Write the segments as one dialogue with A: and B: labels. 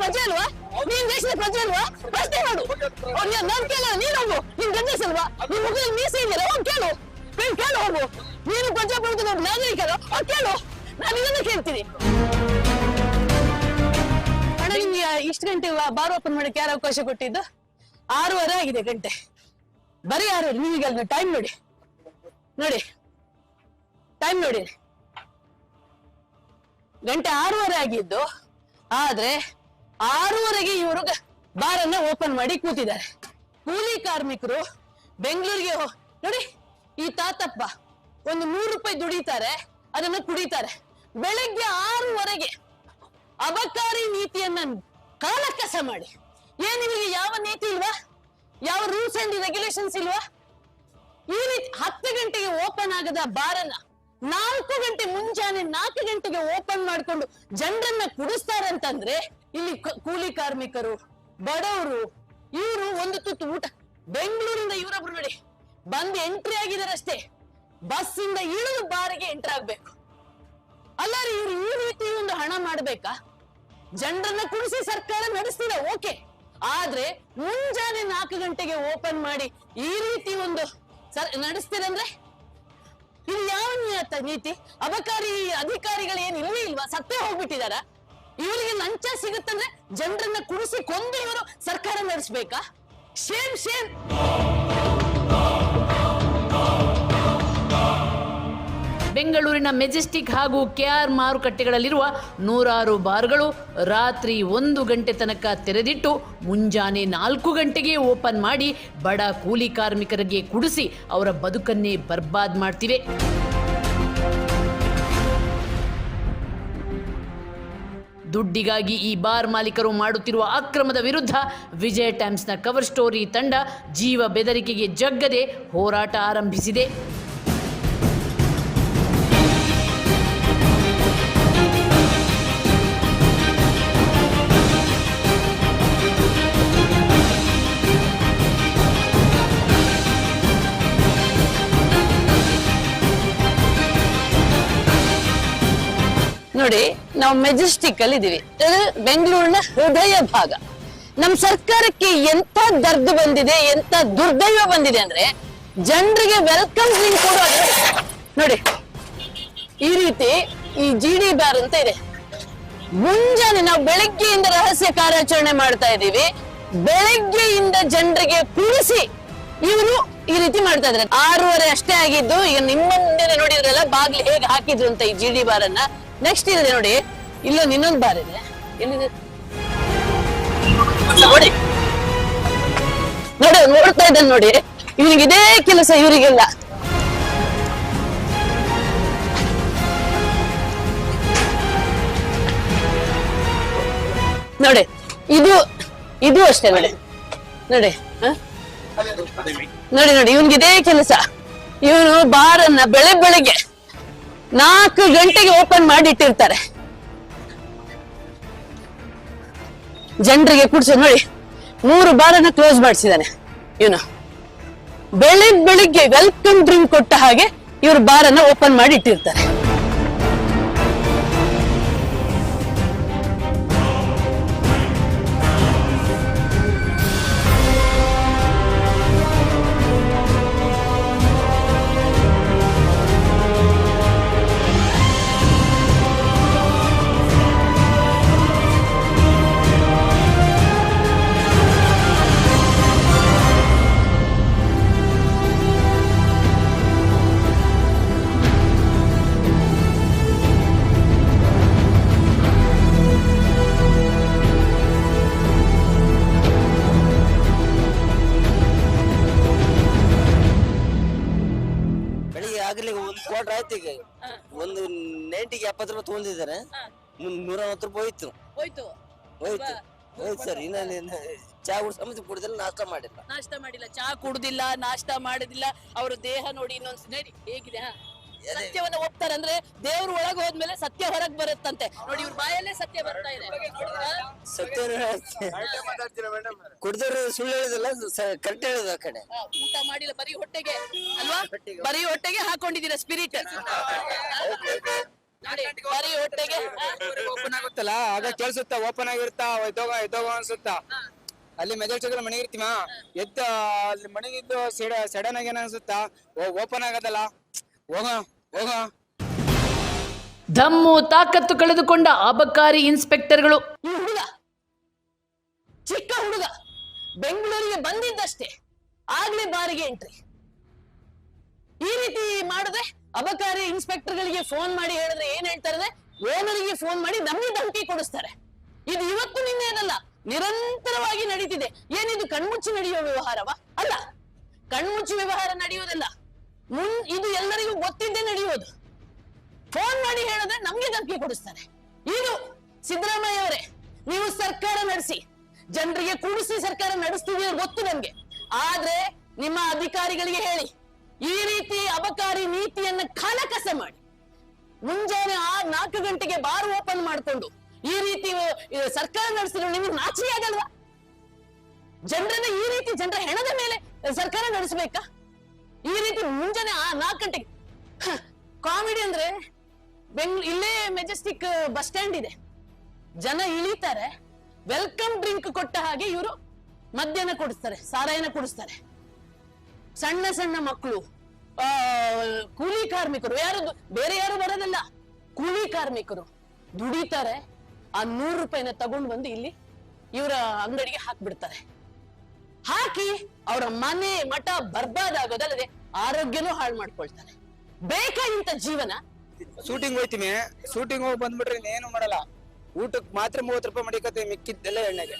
A: ಪ್ರಜೆ ಅಲ್ವಾ? ನೀನ್ ದೇಶದ ಪ್ರಜೆ ಅಲ್ವಾ? ಪ್ರಶ್ನೆ ಮಾಡು. ನಾನ್ ಕೇಳ, ನೀನ್ ಹೋಗು. ನೀನ್ ಗಂಡಸ್ ಅಲ್ವಾ? ನಿನ್ ಮುಖದಲ್ಲಿ ಮೀಸೆ ಇದೆಯಲ್ಲ, ಹೋಗ್ ಕೇಳು. ಕೇಳು ಹೋಗು. ನೀನು ಪ್ರಜಾಪ್ರಭುತ್ವದ ನಾಗರಿಕರು, ಕೇಳು. ನಾನು ಇದನ್ನ ಕೇಳ್ತೀನಿ. ಅಣ್ಣ, ನಿಮ್ಗೆ ಇಷ್ಟು ಗಂಟೆ ಬಾರ್ ಓಪನ್ ಮಾಡಕ್ಕೆ ಯಾರು ಅವಕಾಶ ಕೊಟ್ಟಿದ್ದು? 6:30 ಆಗಿದೆ ಗಂಟೆ. ಬರೀ 6:30. ನೀವೀಗ ಟೈಮ್ ನೋಡಿ, ಟೈಮ್ ನೋಡಿ. ಗಂಟೆ 6:30 ಆಗಿದ್ದು, ಆದ್ರೆ 6:30ಗೆ ಇವರು ಬಾರನ್ನ ಓಪನ್ ಮಾಡಿ ಕೂತಿದ್ದಾರೆ. ಕೂಲಿ ಕಾರ್ಮಿಕರು ಬೆಂಗಳೂರಿಗೆ ನೋಡಿ, ಈ ತಾತಪ್ಪ ಒಂದು 100 ರೂಪಾಯಿ ದುಡಿತಾರೆ, ಅದನ್ನ ಕುಡಿತಾರೆ. ಬೆಳಗ್ಗೆ 6:30ಗೆ ಅಬಕಾರಿ ನೀತಿಯನ್ನ ಕಾಲಕಸ ಮಾಡಿ, ಏನ್ ನಿಮಗೆ ಯಾವ ನೀತಿ ಇಲ್ವಾ? ಯಾವ ರೂಲ್ಸ್ ಅಂಡ್ ರೆಗ್ಯುಲೇಷನ್ಸ್ ಇಲ್ವಾ? ಈ ರೀತಿ 10 ಗಂಟೆಗೆ ಓಪನ್ ಆಗದ ಬಾರನ್ನ 4 ಗಂಟೆ ಮುಂಜಾನೆ 4 ಗಂಟೆಗೆ ಓಪನ್ ಮಾಡ್ಕೊಂಡು ಜನರನ್ನ ಕುಡಿಸ್ತಾರಂತಂದ್ರೆ, ಇಲ್ಲಿ ಕೂಲಿ ಕಾರ್ಮಿಕರು, ಬಡವರು, ಇವರು ಒಂದು ತುತ್ತು ಊಟ. ಬೆಂಗಳೂರಿಂದ ಇವರೊಬ್ರು ನೋಡಿ ಬಂದು ಎಂಟ್ರಿ ಆಗಿದಾರಷ್ಟೇ, ಬಸ್ ಇಂದ ಇಳಿದು ಬಾರಿಗೆ ಎಂಟ್ರಿ ಆಗ್ಬೇಕು. ಅಲ್ಲ ರೀ, ಇವ್ರು ಈ ರೀತಿ ಒಂದು ಹಣ ಮಾಡ್ಬೇಕಾ? ಜನರನ್ನ ಕುಡಿಸಿ ಸರ್ಕಾರ ನಡೆಸ್ತೀರ, ಓಕೆ. ಆದ್ರೆ ಮುಂಜಾನೆ 4 ಗಂಟೆಗೆ ಓಪನ್ ಮಾಡಿ ಈ ರೀತಿ ಒಂದು ನಡೆಸ್ತೀರಂದ್ರೆ ಇದು ಯಾವ ನೀತಿ? ಅಬಕಾರಿ ಅಧಿಕಾರಿಗಳು ಏನ್ ಇಲ್ವೇ ಇಲ್ವಾ? ಸತ್ತೇ ಹೋಗ್ಬಿಟ್ಟಿದಾರ? ಇವರಿಗೆ ಲಂಚ ಸಿಗುತ್ತಂದ್ರೆ ಜನರನ್ನ ಕುಡಿಸಿ ಕೊಂದು ಇವರು ಸರ್ಕಾರ ನಡೆಸ್ಬೇಕಾ? Shame shame.
B: ಬೆಂಗಳೂರಿನ ಮೆಜೆಸ್ಟಿಕ್ ಹಾಗೂ ಕೆಆರ್ ಮಾರುಕಟ್ಟೆಗಳಲ್ಲಿರುವ 100 ಬಾರ್ಗಳು ರಾತ್ರಿ 1 ಗಂಟೆ ತನಕ ತೆರೆದಿಟ್ಟು ಮುಂಜಾನೆ 4 ಗಂಟೆಗೆ ಓಪನ್ ಮಾಡಿ ಬಡ ಕೂಲಿ ಕಾರ್ಮಿಕರಿಗೆ ಕುಡಿಸಿ ಅವರ ಬದುಕನ್ನೇ ಬರ್ಬಾದ್ ಮಾಡ್ತಿವೆ. ದುಡ್ಡಿಗಾಗಿ ಈ ಬಾರ್ ಮಾಲೀಕರು ಮಾಡುತ್ತಿರುವ ಅಕ್ರಮದ ವಿರುದ್ಧ ವಿಜಯ ಟೈಮ್ಸ್ನ ಕವರ್ ಸ್ಟೋರಿ ತಂಡ ಜೀವ ಬೆದರಿಕೆಗೆ ಜಗ್ಗದೆ ಹೋರಾಟ ಆರಂಭಿಸಿದೆ.
A: ನೋಡಿ, ನಾವು ಮೆಜೆಸ್ಟಿಕ್ ಅಲ್ಲಿ ಇದೀವಿ. ಬೆಂಗಳೂರಿನ ಹೃದಯ ಭಾಗ. ನಮ್ ಸರ್ಕಾರಕ್ಕೆ ಎಂತ ದರ್ದ ಬಂದಿದೆ, ಎಂತ ದುರ್ದೈವ ಬಂದಿದೆ ಅಂದ್ರೆ, ಜನರಿಗೆ ವೆಲ್ಕಮ್ ಡ್ರಿಂಕ್ ಕೊಡೋದು ನೋಡಿ. ಈ ರೀತಿ ಈ GD ಬಾರ್ ಅಂತ ಇದೆ. ಮುಂಜಾನೆ ನಾವು ಬೆಳಗ್ಗೆಯಿಂದ ರಹಸ್ಯ ಕಾರ್ಯಾಚರಣೆ ಮಾಡ್ತಾ ಇದೀವಿ. ಬೆಳಗ್ಗೆಯಿಂದ ಜನರಿಗೆ ಕುಡಿಸಿ ಇವರು ಈ ರೀತಿ ಮಾಡ್ತಾ ಇದ್ದಾರೆ. 6:30 ಅಷ್ಟೇ ಆಗಿದ್ದು. ಈಗ ನಿಮ್ಮ ಮುಂದೆ ನೋಡಿದ್ರಲ್ಲ ಬಾಗ್ಲಿ ಹೇಗೆ ಹಾಕಿದ್ರು ಅಂತ ಈ GD ಬಾರ್ ಅನ್ನ. ನೆಕ್ಸ್ಟ್ ಇದೆ ನೋಡಿ, ಇಲ್ಲೊಂದು ಇನ್ನೊಂದು ಬಾರ್ ಇದೆ. ಎಲ್ಲಿದೆ ನೋಡಿ, ನೋಡ್ತಾ ಇದ್ದಾನೆ ನೋಡಿ. ಇವನಿಗೆ ಇದೇ ಕೆಲಸ, ಇವರಿಗೆಲ್ಲ. ನೋಡಿ, ಇದು ಅಷ್ಟೇ ನೋಡಿ. ನೋಡಿ ಇವನ್ಗೆ ಇದೇ ಕೆಲಸ. ಇವನು ಬಾರನ್ನ ಬೆಳಗ್ಗೆ 4 ಗಂಟೆಗೆ ಓಪನ್ ಮಾಡಿ ಇಟ್ಟಿರ್ತಾರೆ. ಜನರಿಗೆ ಕುಡಿಸೋ ನೋಡಿ. 3 ಬಾರನ್ನ ಕ್ಲೋಸ್ ಮಾಡಿಸಿದಾನೆ ಇವನು. ಬೆಳಿಗ್ಗೆ ವೆಲ್ಕಮ್ ಡ್ರಿಂಕ್ ಕೊಟ್ಟ ಹಾಗೆ ಇವರು ಬಾರನ್ನ ಓಪನ್ ಮಾಡಿ ಇಟ್ಟಿರ್ತಾರೆ.
C: ಈಗ ಒಂದು 90ಗೆ 70 ರೂಪಾಯಿ ತಗೊಂಡಿದ್ದಾರೆ. 140 ರೂಪಾಯಿ ಹೋಯ್ತು ಸರ್. ಇನ್ನ ಚಾ ಸಮಸ್ಯೆ ಕುಡಿದಿಲ್ಲ, ನಾಷ್ಟ ಮಾಡಿಲ್ಲ,
A: ಚಾ ಕುಡುದಿಲ್ಲ, ನಾಷ್ಟ ಮಾಡುದಿಲ್ಲ. ಅವ್ರ ದೇಹ ನೋಡಿ ಇನ್ನೊಂದು ಹೇಗಿದೆ. ಸತ್ಯವನ್ನ ಒಪ್ತಾರೆ ಅಂದ್ರೆ ದೇವ್ರು ಒಳಗೆ ಹೋದ್ಮೇಲೆ ಸತ್ಯ ಹೊರಗೆ ಬರುತ್ತಂತೆ. ನೋಡಿ, ಇವ್ರ ಬಾಯಲ್ಲೇ ಸತ್ಯ ಬರ್ತಾ ಇದೆ.
C: ಸತ್ಯ ಕುಡಿದವ್ರು ಸುಳ್ಳು ಹೇಳಿದಲ್ಲ, ಕರೆಕ್ಟ್ ಹೇಳಿದ. ಆ ಕಡೆ
A: ಊಟ ಮಾಡಿಲ್ಲ, ಬರೀ ಹೊಟ್ಟೆಗೆ ಅಲ್ವಾ? ಬರೀ ಹೊಟ್ಟೆಗೆ ಹಾಕೊಂಡಿದ್ದೀರಾ ಸ್ಪಿರಿಟ್. ಬರೀ ಹೊಟ್ಟೆಗೆ
D: ಓಪನ್ ಆಗುತ್ತಲ್ಲ ಆಗ ಕೇಳಿಸುತ್ತಾ ಓಪನ್ ಆಗಿರುತ್ತಾ ಎದ್ದೋಗ ಅನ್ಸುತ್ತಾ. ಅಲ್ಲಿ ಮೆಜೆಸ್ಟಿಕ್ ಮಣಿಗಿರ್ತೀವ ಎದ್ದ ಅಲ್ಲಿ ಮಣಿಗಿದ್ದು ಸಡನ್ ಆಗಿ ಏನ್ ಅನ್ಸುತ್ತಾ ಓಪನ್ ಆಗದಲ್ಲ ಹೋಗ
B: ದಮ್ಮು ತಾಕತ್ತು ಕಳೆದುಕೊಂಡ ಅಬಕಾರಿ ಇನ್ಸ್ಪೆಕ್ಟರ್ಗಳು.
A: ಈ ಹುಡುಗ ಚಿಕ್ಕ ಹುಡುಗ ಬೆಂಗಳೂರಿಗೆ ಬಂದಿದ್ದಷ್ಟೇ ಆಗ್ಲೇ ಬಾರಿಗೆ ಎಂಟ್ರಿ. ಈ ರೀತಿ ಮಾಡಿದ್ರೆ ಅಬಕಾರಿ ಇನ್ಸ್ಪೆಕ್ಟರ್ಗಳಿಗೆ ಫೋನ್ ಮಾಡಿ ಹೇಳಿದ್ರೆ ಏನ್ ಹೇಳ್ತಾರೆ, ಓನರಿಗೆ ಫೋನ್ ಮಾಡಿ ನಮ್ಗೆ ಧಮಕಿ ಕೊಡಿಸ್ತಾರೆ. ಇದು ಇವತ್ತು ನಿನ್ನೇನಲ್ಲ, ನಿರಂತರವಾಗಿ ನಡೀತಿದೆ. ಏನಿದು ಕಣ್ಮುಚ್ಚಿ ನಡೆಯುವ ವ್ಯವಹಾರವ? ಅಲ್ಲ, ಕಣ್ಮುಚ್ಚಿ ವ್ಯವಹಾರ ನಡೆಯುವುದಿಲ್ಲ. ಇದು ಎಲ್ಲರಿಗೂ ಗೊತ್ತಿದ್ದೇ ನಡೆಯುವುದು. ಫೋನ್ ಮಾಡಿ ಹೇಳಿದ್ರೆ ನಮ್ಗೆ ಧಮಕಿ ಕೊಡಿಸ್ತಾರೆ. ಇದು ಸಿದ್ದರಾಮಯ್ಯ ಅವರೇ, ನೀವು ಸರ್ಕಾರ ನಡೆಸಿ, ಜನರಿಗೆ ಕೂಡಿಸಿ ಸರ್ಕಾರ ನಡೆಸ್ತೀವಿ ಗೊತ್ತು ನಮ್ಗೆ. ಆದ್ರೆ ನಿಮ್ಮ ಅಧಿಕಾರಿಗಳಿಗೆ ಹೇಳಿ, ಈ ರೀತಿ ಅಬಕಾರಿ ನೀತಿಯನ್ನ ಕಾಲಕಸ ಮಾಡಿ ಮುಂಜಾನೆ 4 ಗಂಟೆಗೆ ಬಾರ್ ಓಪನ್ ಮಾಡ್ಕೊಂಡು ಈ ರೀತಿ ಸರ್ಕಾರ ನಡೆಸಿದ್ರು ನಿಮ್ಗೆ ನಾಚಿಕೆ ಆಗಲ್ವಾ? ಜನರನ್ನ ಈ ರೀತಿ ಜನರ ಹೆಣದ ಮೇಲೆ ಸರ್ಕಾರ ನಡೆಸಬೇಕಾ? ಈ ರೀತಿ ಮುಂಜಾನೆ 4 ಗಂಟೆಗೆ ಕಾಮಿಡಿ ಅಂದ್ರೆ ಇಲ್ಲೇ ಮೆಜೆಸ್ಟಿಕ್ ಬಸ್ ಸ್ಟ್ಯಾಂಡ್ ಇದೆ, ಜನ ಇಳಿತಾರೆ, ವೆಲ್ಕಮ್ ಡ್ರಿಂಕ್ ಕೊಟ್ಟ ಹಾಗೆ ಇವರು ಮದ್ಯನ ಕೊಡಿಸ್ತಾರೆ, ಸಾರಾಯನ ಕೊಡಿಸ್ತಾರೆ. ಸಣ್ಣ ಸಣ್ಣ ಮಕ್ಕಳು, ಕೂಲಿ ಕಾರ್ಮಿಕರು, ಬೇರೆ ಯಾರು ಬರೋದಿಲ್ಲ, ಕೂಲಿ ಕಾರ್ಮಿಕರು ದುಡಿತಾರೆ. ಆ 100 ರೂಪಾಯಿನ ತಗೊಂಡು ಬಂದು ಇಲ್ಲಿ ಇವರ ಅಂಗಡಿಗೆ ಹಾಕ್ಬಿಡ್ತಾರೆ. ಹಾಕಿ ಅವರ ಮನೆ ಮಠ ಬರ್ಬಾದ್ ಆಗೋದಲ್ಲದೆ ಆರೋಗ್ಯನೂ ಹಾಳು ಮಾಡ್ಕೊಳ್ತಾರೆ. ಬೇಕಾ ಇಂತ ಜೀವನ?
D: ಶೂಟಿಂಗ್ ಹೋಯ್ತೀನಿ, ಶೂಟಿಂಗ್ ಹೋಗಿ ಬಂದ್ಬಿಟ್ರೆ ಏನು ಮಾಡಲ್ಲ, ಊಟಕ್ಕೆ ಮಾತ್ರ 30 ರೂಪಾಯಿ ಮಡಿಕತ್ತೀವಿ, ಮಿಕ್ಕಿದ್ದೆಲ್ಲ ಎಣ್ಣೆಗೆ.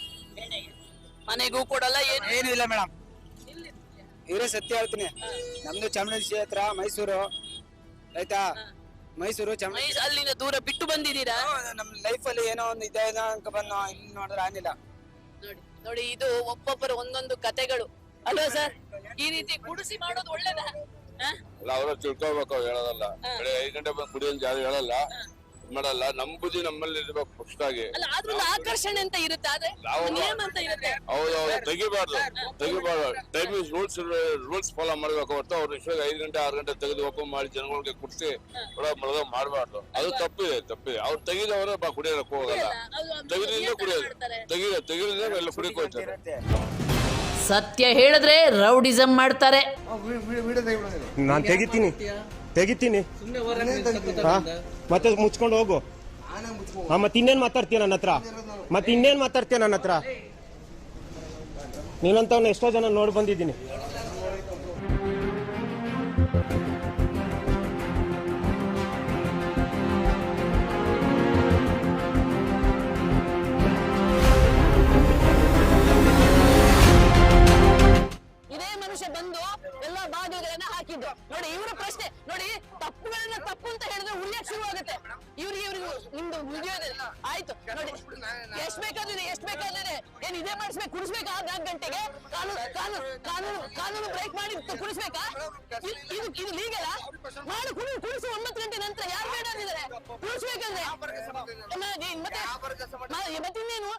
A: ಮನೆಗೂ ಕೊಡಲ್ಲ,
D: ಏನು ಇಲ್ಲ ಮೇಡಮ್, ಇವರೇ ಸತ್ಯ ಹೇಳ್ತೀನಿ. ನಮ್ದು ಚಾಮರಾಜೇಶ್ವರಿ ಹತ್ರ ಮೈಸೂರು ಆಯ್ತಾ, ಮೈಸೂರು ಚಾಮರಾಜ
A: ಅಲ್ಲಿಂದ ದೂರ ಬಿಟ್ಟು ಬಂದಿದ್ದೀರಾ?
D: ನಮ್ ಲೈಫ್ ಅಲ್ಲಿ ಏನೋ ಒಂದು ಇದೆ ಅನ್ಕ ಬಂದು ಇಲ್ಲಿ ನೋಡಿದ್ರೆ ಆಗಿಲ್ಲ.
A: ನೋಡಿ, ಇದು ಒಬ್ಬೊಬ್ಬರು ಒಂದೊಂದು ಕತೆಗಳು ಅಲ್ವಾ ಸರ್? ಈ ರೀತಿ ಗುಡಿಸಿ ಮಾಡೋದು ಒಳ್ಳೇದಾ?
E: ಅಲ್ಲ, ಅವ್ರ ತಿಳ್ಕೊಬೇಕು, ಹೇಳೋದಲ್ಲ. ಬೆಳೆ 5 ಗಂಟೆ ಬಂದು ಕುಡಿಯೋದು ಯಾರು ಹೇಳಲ್ಲ, ಮಾಡಲ್ಲ. ನಮ್ ಬುದ್ಧಿ ನಮ್ಮಲ್ಲಿ ಇರ್ಬೇಕು ಪುಷ್ಟಾಗಿ.
A: ಅದ್ರದ್ದು ಆಕರ್ಷಣೆ ಅಂತ ಇರುತ್ತೆ, ಆದ್ರೆ ನಿಯಮ ಅಂತ ಇರುತ್ತೆ.
E: ಹೌದೌದು, ತೆಗಿಬಾರ್ದು. ಟೈಮಿಂಗ್ ರೂಲ್ಸ್ ಫಾಲೋ ಮಾಡ್ಬೇಕು ಹೊರತು ಅವ್ರು ಇಷ್ಟ 5 ಗಂಟೆ 6 ಗಂಟೆ ತೆಗೆದು ಓಪನ್ ಮಾಡಿ ಜನಗಳಿಗೆ ಕುಡಿಸಿ ಮಾಡಬಾರ್ದು. ಅದು ತಪ್ಪಿದೆ. ಅವ್ರು ತೆಗಿದವರು ಕುಡಿಯೋದಕ್ಕೆ ಹೋಗಲ್ಲ, ತೆಗೆದ್ರಿಂದ ಕುಡಿಯೋದು, ತೆಗಿದ್ರೆ ಎಲ್ಲ ಕುಡಿಯಕ್ಕೆ ಹೋಗ್ತಾರೆ.
B: ಸತ್ಯ ಹೇಳಿದ್ರೆ ರೌಡಿಸಂ ಮಾಡ್ತಾರೆ.
F: ನಾನು ತೆಗಿತೀನಿ ಮತ್ತೆ ಮುಚ್ಕೊಂಡು ಹೋಗು. ಮತ್ತೆ ಇನ್ನೇನ್ ಮಾತಾಡ್ತೀಯ ನನ್ನ ಹತ್ರ? ನೀನಂತವ್ನ ಎಷ್ಟೋ ಜನ ನೋಡಿ ಬಂದಿದ್ದೀನಿ.
A: ಇದೇ ಮನುಷ್ಯ ಬಂದು ಎಲ್ಲ ಬಾಗಿಲುಗಳನ್ನ ಹಾಕಿದ್ದು. ನೋಡಿ, ಇವರ ಪ್ರಶ್ನೆ ನೋಡಿ, ತಪ್ಪುಗಳನ್ನ ತಪ್ಪು ಅಂತ ಹೇಳಿದ್ರೆ ಉಳಿಯಕ್ ಶುರು ಆಗುತ್ತೆ. ಇವ್ರಿಗೆ ನಿಮ್ದು ಮುಗಿಯೋದಿಲ್ಲ. ಆಯ್ತು ನೋಡಿ, ಎಷ್ಟ್ ಬೇಕಾದ್ರೆ ಏನ್ ಇದೇ ಮಾಡಿಸ್ಬೇಕು, ಕುಡಿಸ್ಬೇಕಾ? 4 ಗಂಟೆಗೆ ಕಾನೂನು ಬ್ರೇಕ್ ಮಾಡಿ ಕುಡಿಸ್ಬೇಕಾ? ಇದು ಲೀಗಲ್ಲ? ಮಾಡಿ ಕುಡಿಸಿ 9 ಗಂಟೆ ನಂತರ ಯಾರು ಬೇಡ ಅಂದಿದ್ದಾರೆ? ಕುಡಿಸ್ಬೇಕಂದ್ರೆ ಮತ್ತೆ ಇನ್ನೇನು?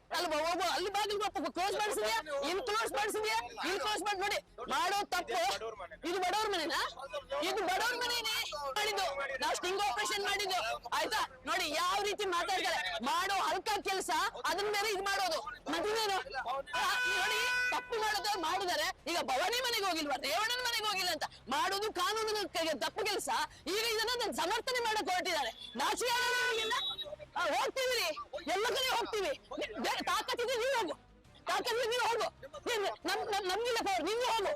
A: ಅಲ್ಲಿ ಬಾಗಿಲು ಕ್ಲೋಸ್ ಮಾಡಿಸಿದ್ಯಾ, ಇಲ್ಲಿ ಕ್ಲೋಸ್ ಮಾಡಿಸಿದ್ಯಾ, ಇಲ್ಲಿ ಕ್ಲೋಸ್ ಮಾಡಿ. ನೋಡಿ, ಮಾಡೋ ತಪ್ಪು. ಇದು ಬಡವ್ರ ಮನೆನಾ? ಇದು ಬಡವ್ರ ಮನೆನೇ ಮಾಡಿದ್ದು. ನಾವು ಸ್ಟಿಂಗ್ ಆಪರೇಷನ್ ಮಾಡಿದ್ದು, ಆಯ್ತಾ? ನೋಡಿ ಯಾವ ರೀತಿ ಮಾತಾಡ್ತಾರೆ. ಮಾಡೋ ಹಲ್ಕ ಕೆಲಸ ಅದನ್ನ ಬೇರೆ ಇದು ಮಾಡೋದು ಮತ್ತೇನು? ನೋಡಿ, ತಪ್ಪು ಮಾಡಿದಾರೆ. ಈಗ ಭವಾನಿ ಮನೆಗೆ ಹೋಗಿಲ್ವಾ, ರೇವಣ್ಣನ ಮನೆಗೆ ಹೋಗಿಲ್ಲ ಅಂತ ಮಾಡೋದು ಕಾನೂನಿನ ತಪ್ಪು ಕೆಲಸ. ಈಗ ಇದನ್ನ ಸಮರ್ಥನೆ ಮಾಡಕ್ ಹೊರಟಿದ್ದಾರೆ. ನಾಚಿಕೆ ಆಗೋದಿಲ್ಲ. ಹೋಗ್ತೀವಿ, ಎಲ್ಲ ಕಡೆ ಹೋಗ್ತೀವಿ. ತಾಕತ್ತಿದ್ರೆ ನೀವು ಹೋಗು, ನಮ್ಗಿಲ್ಲ ಪವರ್, ನೀವು ಹೋಗು.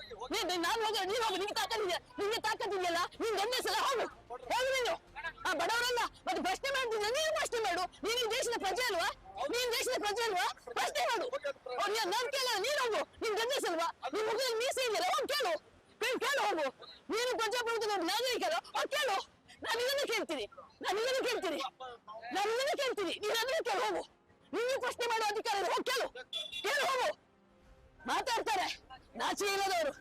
A: ನಾನು ಹೋಗ, ನೀವು ಹೋಗು. ನಿಮ್ಗೆ ತಾಕತ್ತಿದೆಯಲ್ಲ, ನೀನ್ ಗಂಡಸಲ್ಲ, ಹೋಗು ನೀನು. ಬಡವರಲ್ಲ. ಮತ್ತೆ ಪ್ರಶ್ನೆ ಮಾಡ್ತಿದ್ದ, ನೀನು ಪ್ರಶ್ನೆ ಮಾಡು. ನೀನು ದೇಶದ ಪ್ರಜೆ ಅಲ್ವಾ? ಪ್ರಶ್ನೆ ಮಾಡು. ನಾನ್ ಕೇಳ, ನೀನು ಹೋಗು. ನೀನ್ ಗಂಡಸಲ್ವಾ? ನಿನ್ ಮುಖದಲ್ಲಿ ಮೀಸೆ ಇದೆಯಲ್ಲ, ಹೋಗಿ ಕೇಳು ಹೋಗು. ನೀನು ಪ್ರಜಾಪ್ರಭುತ್ವ ನಾಗರಿಕರು, ಕೇಳು. ನಾನು ಇದನ್ನು ಕೇಳ್ತೀನಿ. ನೀನು ಅದನ್ನ ಕೇಳು, ಹೋಗು. ನೀನು ಪ್ರಶ್ನೆ ಮಾಡೋ ಅಧಿಕಾರ ಹೋಗಿ ಕೇಳು ಹೋಗು. ಮಾತಾಡ್ತಾರೆ, ನಾಚಿಕೆ ಇಲ್ಲದವರು.